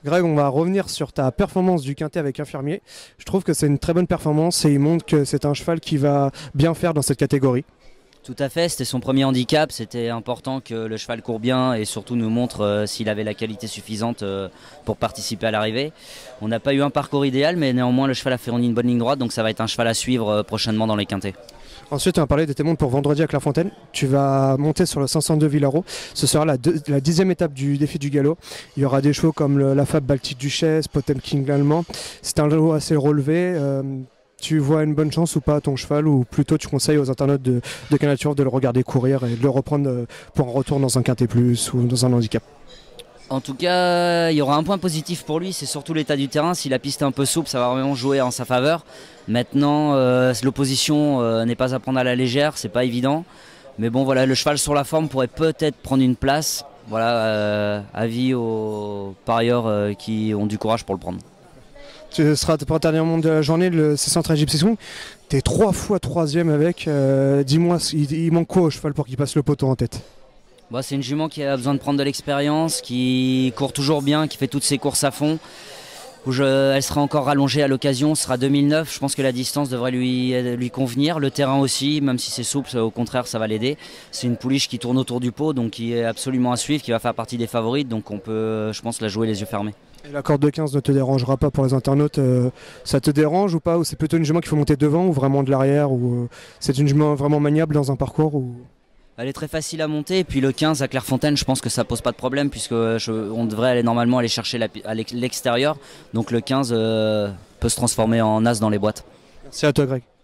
Greg, on va revenir sur ta performance du quintet avec Infirmier. Je trouve que c'est une très bonne performance et il montre que c'est un cheval qui va bien faire dans cette catégorie. Tout à fait, c'était son premier handicap, c'était important que le cheval court bien et surtout nous montre s'il avait la qualité suffisante pour participer à l'arrivée. On n'a pas eu un parcours idéal, mais néanmoins le cheval a fourni une bonne ligne droite, donc ça va être un cheval à suivre prochainement dans les quintets. Ensuite, on va parler de tes montes pour vendredi à Clairefontaine. Tu vas monter sur le 502 Villaro. Ce sera la 10e étape du défi du galop. Il y aura des chevaux comme la Fab Baltic Duchesse, Potemkin l'Allemand. C'est un lot assez relevé. Tu vois une bonne chance ou pas à ton cheval, ou plutôt tu conseilles aux internautes de Cannature de le regarder courir et de le reprendre pour un retour dans un quintet plus ou dans un handicap? En tout cas, il y aura un point positif pour lui, c'est surtout l'état du terrain. Si la piste est un peu souple, ça va vraiment jouer en sa faveur. Maintenant, l'opposition n'est pas à prendre à la légère, c'est pas évident. Mais bon, voilà, le cheval sur la forme pourrait peut-être prendre une place. Voilà, avis aux parieurs qui ont du courage pour le prendre. Tu seras pour ta dernière monte de la journée, le C113 Gypsy Swing. T'es 3 fois 3e avec. Dis-moi, il manque quoi au cheval pour qu'il passe le poteau en tête? Bon, c'est une jument qui a besoin de prendre de l'expérience, qui court toujours bien, qui fait toutes ses courses à fond. Elle sera encore rallongée à l'occasion, ce sera 2009. Je pense que la distance devrait lui convenir. Le terrain aussi, même si c'est souple, au contraire, ça va l'aider. C'est une pouliche qui tourne autour du pot, donc qui est absolument à suivre, qui va faire partie des favorites. Donc on peut, je pense, la jouer les yeux fermés. Et la corde de 15 ne te dérangera pas pour les internautes, ça te dérange ou pas? Ou c'est plutôt une jument qu'il faut monter devant ou vraiment de l'arrière? Ou c'est une jument vraiment maniable dans un parcours ou... Elle est très facile à monter, et puis le 15 à Clairefontaine, je pense que ça pose pas de problème puisque on devrait normalement aller chercher à l'extérieur. Donc le 15 peut se transformer en as dans les boîtes. Merci à toi Greg.